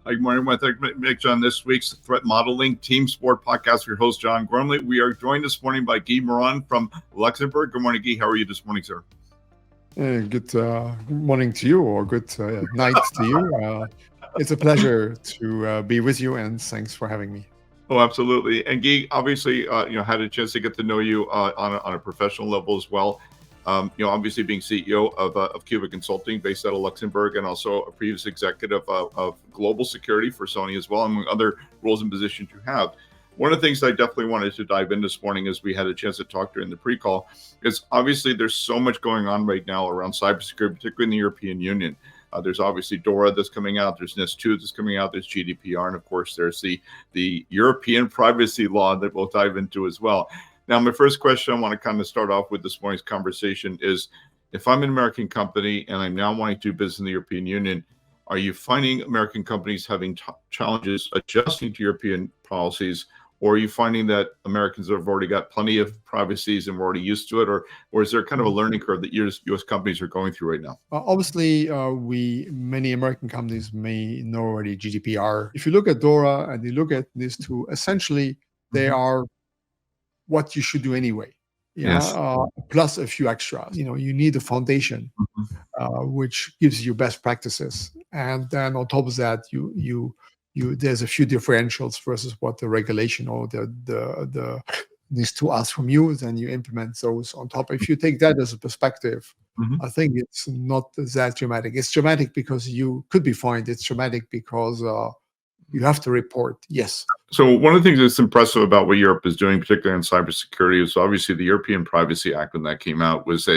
Good morning. I want to thank Mitch on this week's Threat Modeling Team Sport podcast with your host, John Gormally. We are joined this morning by Guy Marong from Luxembourg. Good morning, Guy. How are you this morning, sir? Good morning to you, or good night to you. It's a pleasure to be with you, and thanks for having me. Oh, absolutely. And Guy, obviously, had a chance to get to know you on a professional level as well. Obviously being CEO of Cuba Consulting based out of Luxembourg, and also a previous executive of global security for Sony as well, among other roles and positions you have. One of the things I definitely wanted to dive in this morning, as we had a chance to talk during the pre-call, is obviously there's so much going on right now around cybersecurity, particularly in the European Union. There's obviously DORA that's coming out, there's NIS2 that's coming out, there's GDPR, and of course there's the European privacy law that we'll dive into as well. Now, my first question I want to kind of start off with this morning's conversation is, if I'm an American company and I'm now wanting to do business in the European Union, are you finding American companies having challenges adjusting to European policies, or are you finding that Americans have already got plenty of privacies and we're already used to it, or is there kind of a learning curve that U.S. companies are going through right now? Obviously, many American companies may know already GDPR. If you look at DORA and you look at NIS2, essentially they are what you should do anyway. Yes. Plus a few extras. You need a foundation which gives you best practices, and then on top of that, you there's a few differentials versus what the regulation or the needs to ask from you. Then you implement those on top. If you take that as a perspective, I think it's not that dramatic. It's dramatic because you could be fined. It's dramatic because you have to report. Yes. So one of the things that's impressive about what Europe is doing, particularly in cybersecurity, is obviously the European Privacy Act, when that came out, was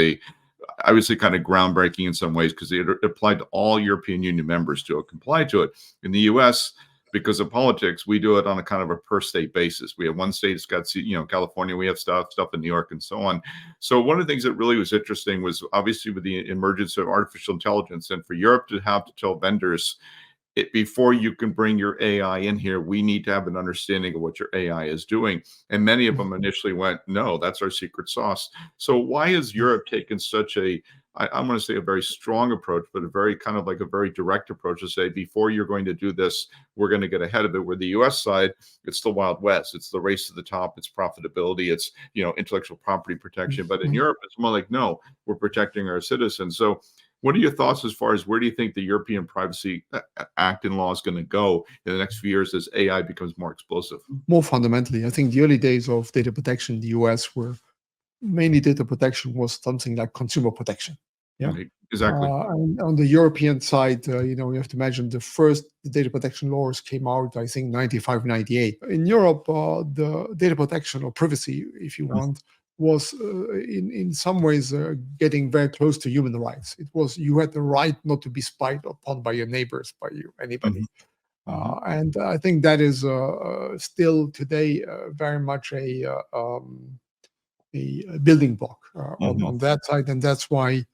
obviously kind of groundbreaking in some ways, because it applied to all European Union members to comply to it. In the U.S., because of politics, we do it on a kind of a per state basis. We have one state that's got, California, we have stuff in New York and so on. So one of the things that really was interesting was obviously with the emergence of artificial intelligence, and for Europe to have to tell vendors, before you can bring your AI in here, we need to have an understanding of what your AI is doing. And many of them initially went, no, that's our secret sauce. So why has Europe taken such I'm going to say a very strong approach, but a very kind of like a very direct approach to say, before you're going to do this, we're going to get ahead of it. Where the US side, it's the Wild West. It's the race to the top. It's profitability. It's, intellectual property protection. But in Europe, it's more like, no, we're protecting our citizens. So what are your thoughts as far as where do you think the European Privacy Act and law is going to go in the next few years as AI becomes more explosive? More fundamentally, I think the early days of data protection in the US were mainly data protection was something like consumer protection. Yeah, right. Exactly. And on the European side, you have to imagine the first data protection laws came out, I think, 95, 98. In Europe, the data protection or privacy, if you want, was in some ways getting very close to human rights. It was, you had the right not to be spied upon by your neighbors, by anybody. And I think that is still today very much a building block on that side, and that's why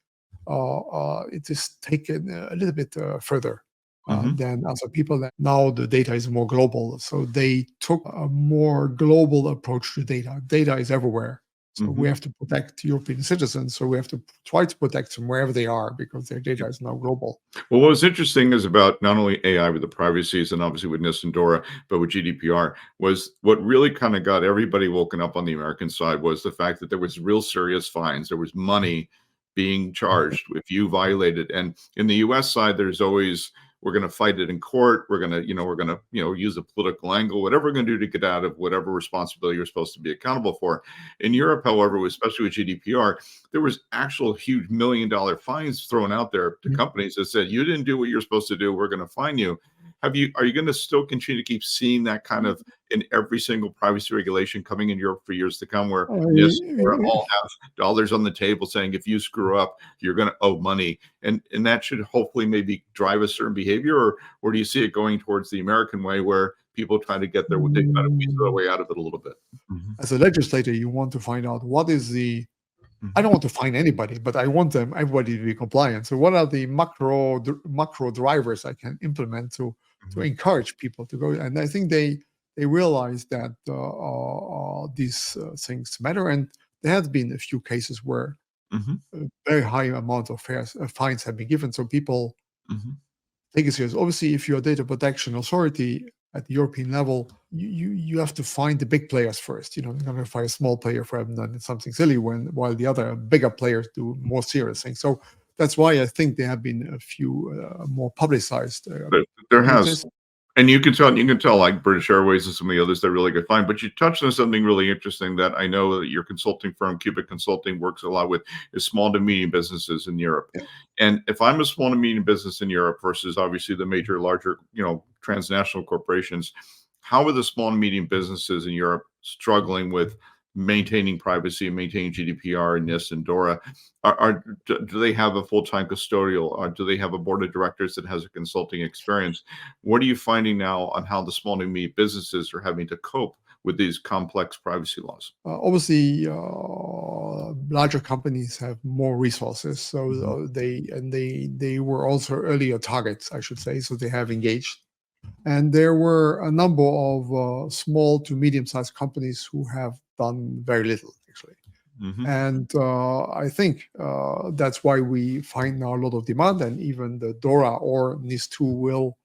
it is taken a little bit further than other people. Now the data is more global, so they took a more global approach to data. Data is everywhere, so we have to protect European citizens, so we have to try to protect them wherever they are, because their data is now global. Well, what was interesting is about not only AI with the privacies and obviously with NIS and DORA, but with GDPR, was what really kind of got everybody woken up on the American side was the fact that there was real serious fines. There was money being charged if you violated. And in the US side, there's always, we're going to fight it in court. We're going to, use a political angle, whatever we're going to do to get out of whatever responsibility you're supposed to be accountable for. In Europe, however, especially with GDPR, there was actual huge $1 million fines thrown out there to companies that said, you didn't do what you're supposed to do, we're going to fine you. Are you going to still continue to keep seeing that kind of in every single privacy regulation coming in Europe for years to come, where all have dollars on the table saying, if you screw up, you're going to owe money, and that should hopefully maybe drive a certain behavior, or do you see it going towards the American way, where people try to get their way out of it a little bit? As a legislator, you want to find out what is the I don't want to fine anybody, but I want everybody to be compliant. So what are the macro drivers I can implement to encourage people to go? And I think they realize that these things matter. And there have been a few cases where a very high amount of fines have been given. So people take it serious. Obviously, if you're a data protection authority at the European level, you have to find the big players first. You're not going to find a small player for them done something silly while the other bigger players do more serious things. So that's why I think there have been a few more publicized There has. breaches. And you can tell like British Airways and some of the others, they're really good find. But you touched on something really interesting that I know that your consulting firm, Cubic Consulting, works a lot with is small to medium businesses in Europe. Yeah. And if I'm a small to medium business in Europe versus obviously the major, larger, transnational corporations, how are the small and medium businesses in Europe struggling with maintaining privacy and maintaining GDPR and NIST and DORA? Do they have a full-time custodial? Or do they have a board of directors that has a consulting experience? What are you finding now on how the small and medium businesses are having to cope with these complex privacy laws? Obviously, larger companies have more resources, so they were also earlier targets, I should say. So they have engaged. And there were a number of small to medium-sized companies who have done very little, actually. And I think that's why we find now a lot of demand, and even the DORA or NIS2 will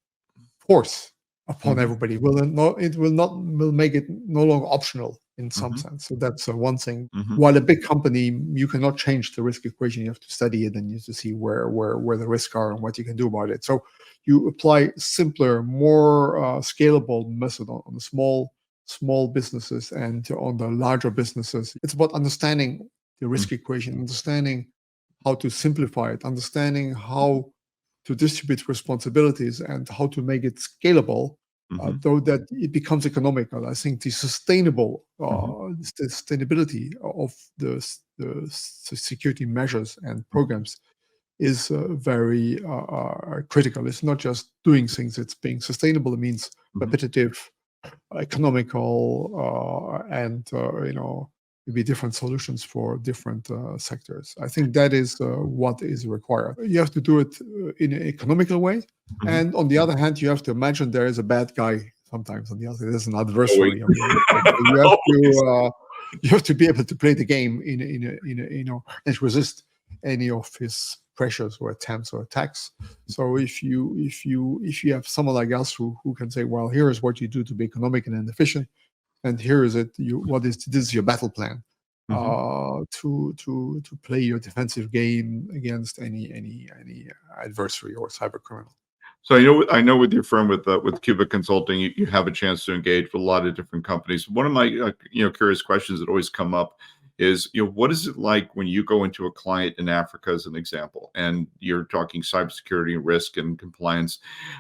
force upon everybody. It will make it no longer optional in some sense. So that's one thing. While a big company, you cannot change the risk equation. You have to study it and you have to see where the risks are and what you can do about it. So you apply simpler, more scalable method on the small businesses and on the larger businesses. It's about understanding the risk equation, understanding how to simplify it, understanding how to distribute responsibilities and how to make it scalable, though that it becomes economical. I think the sustainability of the security measures and programs is very critical. It's not just doing things, it's being sustainable. It means repetitive, economical, and maybe different solutions for different sectors. I think that is what is required. You have to do it in an economical way. And on the other hand, you have to imagine there is a bad guy sometimes. On the other hand, there's an adversary. You have to be able to play the game and resist any of his pressures or attempts or attacks. So if you have someone like us who can say, well, here is what you do to be economic and efficient, and here is it. This is your battle plan to play your defensive game against any adversary or cyber criminal. So I know with your firm with Cubic Consulting, you have a chance to engage with a lot of different companies. One of my curious questions that always come up is, what is it like when you go into a client in Africa, as an example, and you're talking cybersecurity and risk and compliance?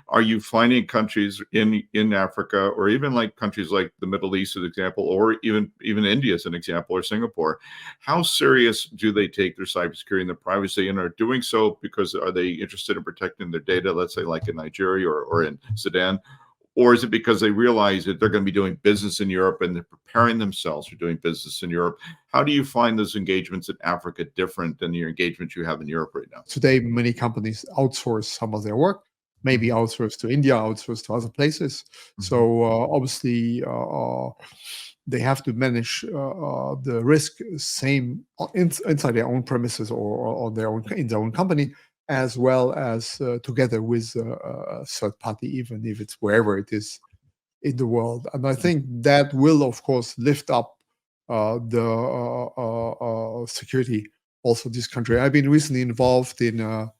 Are you finding countries in Africa, or even like countries like the Middle East, as an example, or even India, as an example, or Singapore? How serious do they take their cybersecurity and their privacy, and are doing so because are they interested in protecting their data, let's say like in Nigeria or in Sudan? Or is it because they realize that they're going to be doing business in Europe and they're preparing themselves for doing business in Europe? How do you find those engagements in Africa different than your engagements you have in Europe right now? Today, many companies outsource some of their work, maybe outsource to India, outsource to other places. So obviously, they have to manage the risk same inside their own premises or in their own company, as well as together with a third party, even if it's wherever it is in the world. And I think that will, of course, lift up the security also this country. I've been recently involved in a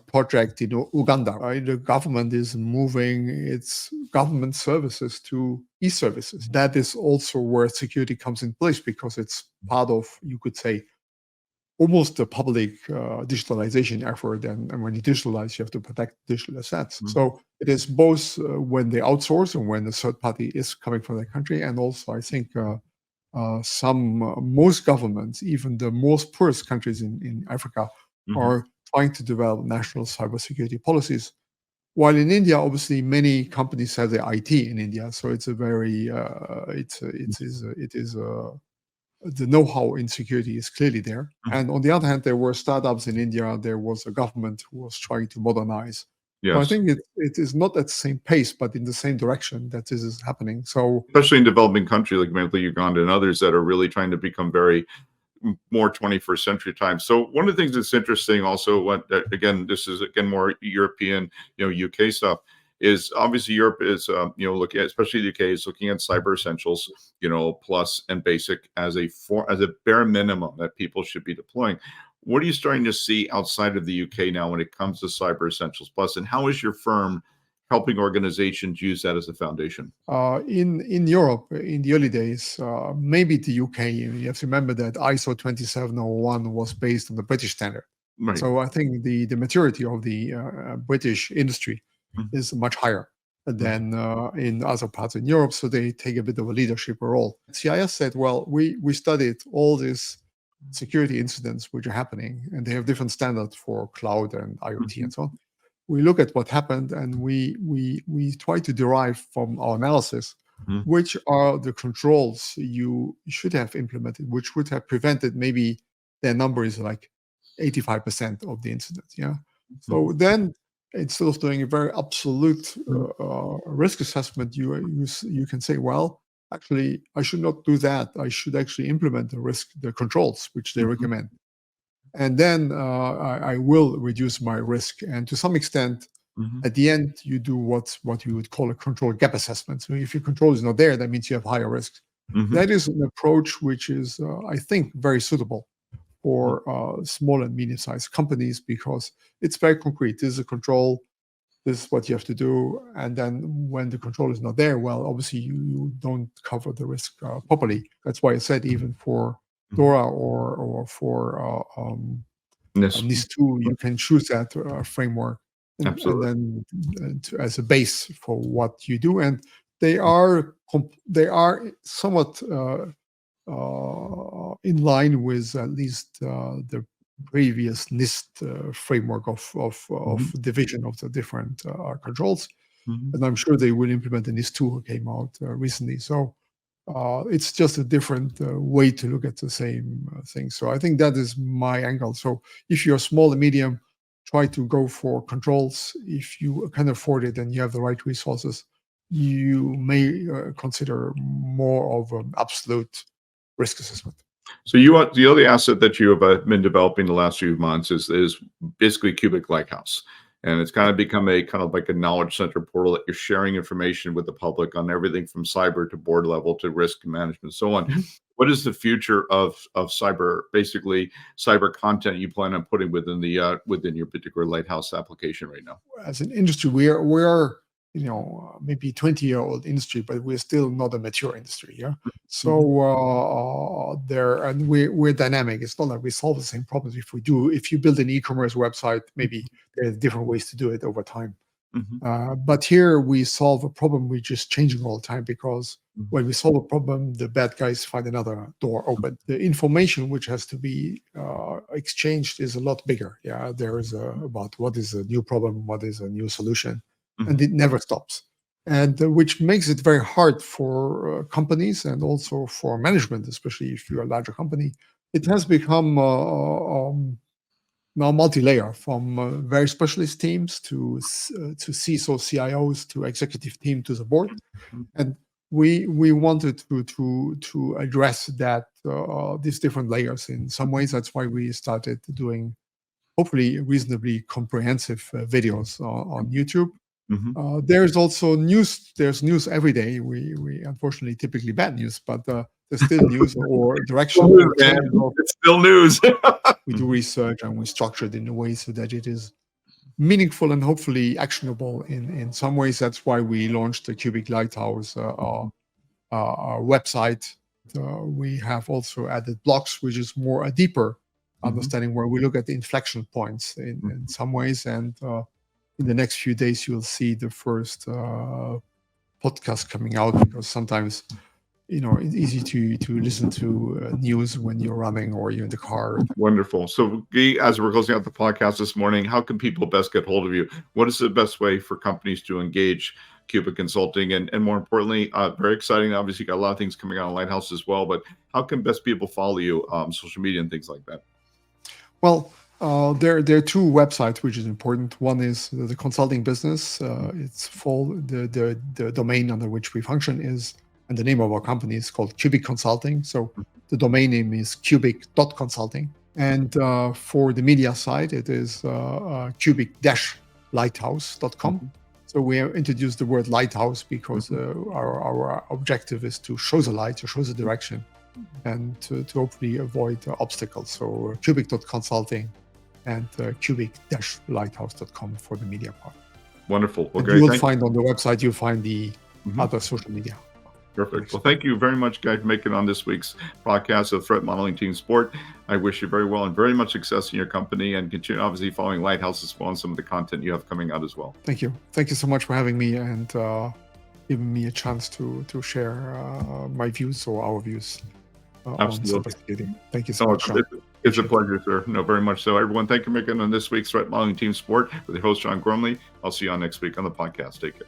project in Uganda. The government is moving its government services to e-services. That is also where security comes in place, because it's part of, you could say, almost a public digitalization effort. And when you digitalize, you have to protect digital assets. So it is both when they outsource and when the third party is coming from the country. And also, I think most governments, even the most poorest countries in Africa, are trying to develop national cybersecurity policies. While in India, obviously, many companies have their IT in India, so it's a very the know-how in security is clearly there. And on the other hand, there were startups in India. There was a government who was trying to modernize. Yes. So I think it is not at the same pace, but in the same direction that this is happening. So especially in developing countries like Uganda and others that are really trying to become very more 21st century times. So one of the things that's interesting also, again, this is again more European, UK stuff, is obviously Europe is, looking at, especially the UK is looking at cyber essentials, plus and basic as as a bare minimum that people should be deploying. What are you starting to see outside of the UK now when it comes to cyber essentials plus, and how is your firm helping organizations use that as a foundation? In Europe, in the early days, maybe the UK, you have to remember that ISO 27001 was based on the British standard. Right. So I think the maturity of the British industry Mhm. is much higher than in other parts in Europe. So they take a bit of a leadership role. CIS said, well, we studied all these security incidents which are happening, and they have different standards for cloud and IoT and so on. We look at what happened, and we try to derive from our analysis Mhm. which are the controls you should have implemented, which would have prevented maybe their number is like 85% of the incidents. Yeah. So then instead of doing a very absolute risk assessment, you can say, well, actually, I should not do that. I should actually implement the controls which they recommend. And then I will reduce my risk. And to some extent, at the end, you do what you would call a control gap assessment. So if your control is not there, that means you have higher risks. That is an approach which is, I think, very suitable for small and medium-sized companies because it's very concrete. This is a control. This is what you have to do. And then when the control is not there, well, obviously you don't cover the risk properly. That's why I said even for DORA or for Yes. NIS2, you can choose that framework and Absolutely. then as a base for what you do. And they are somewhat in line with at least the previous NIST framework of division of the different controls. And I'm sure they will implement the NIS2 who came out recently. So it's just a different way to look at the same thing. So I think that is my angle. So if you're small and medium, try to go for controls. If you can afford it and you have the right resources, you may consider more of an absolute risk assessment. So the other asset that you have been developing the last few months is basically Cubic Lighthouse, and it's kind of become a kind of like a knowledge center portal that you're sharing information with the public on everything from cyber to board level to risk management, so on. What is the future of cyber, basically cyber content you plan on putting within within your particular Lighthouse application right now? As an industry, we are maybe 20-year-old industry, but we're still not a mature industry. Yeah. So we're dynamic. It's not like we solve the same problems. If you build an e-commerce website, maybe there are different ways to do it over time. But here we solve a problem which is changing all the time because when we solve a problem, the bad guys find another door open. The information which has to be exchanged is a lot bigger. Yeah, there is about what is a new problem, what is a new solution, and it never stops. And which makes it very hard for companies and also for management, especially if you're a larger company. It has become now multi-layer from very specialist teams to CISO, CIOs to executive team to the board, and we wanted to address that these different layers. In some ways, that's why we started doing hopefully reasonably comprehensive videos on YouTube. There's also news. There's news every day. We unfortunately typically bad news, but there's still news or direction. It's still news. We do research and we structure it in a way so that it is meaningful and hopefully actionable in some ways. That's why we launched the Cubic Lighthouse our website. We have also added blogs, which is more a deeper understanding where we look at the inflection points in some ways. And in the next few days, you'll see the first podcast coming out because sometimes it's easy to listen to news when you're running or you're in the car. Wonderful. So, Guy, as we're closing out the podcast this morning, how can people best get hold of you? What is the best way for companies to engage Cubic Consulting? And more importantly, very exciting. Obviously, you got a lot of things coming out on Lighthouse as well. But how can best people follow you, social media and things like that? Well, there are two websites which is important. One is the consulting business. It's full. The domain under which we function is, and the name of our company is called Cubic Consulting. So The domain name is cubic.consulting. And for the media side, it is cubic-lighthouse.com. So we have introduced the word lighthouse because our objective is to show the light, to show the direction, and to hopefully avoid obstacles. So cubic.consulting and cubic-lighthouse.com for the media part. Wonderful. Well, You will find on the website, you'll find the other social media. Perfect. Well, thank you very much, Guy, for making on this week's podcast of Threat Modeling Team Sport. I wish you very well and very much success in your company, and continue obviously following Lighthouse as well and some of the content you have coming out as well. Thank you. Thank you so much for having me and giving me a chance to share my views or our views on cybersecurity. Thank you so much. It's a pleasure, sir. No, very much so. Everyone, thank you for making on this week's Threat Modeling Team Sport with the host, John Gormally. I'll see you on next week on the podcast. Take care.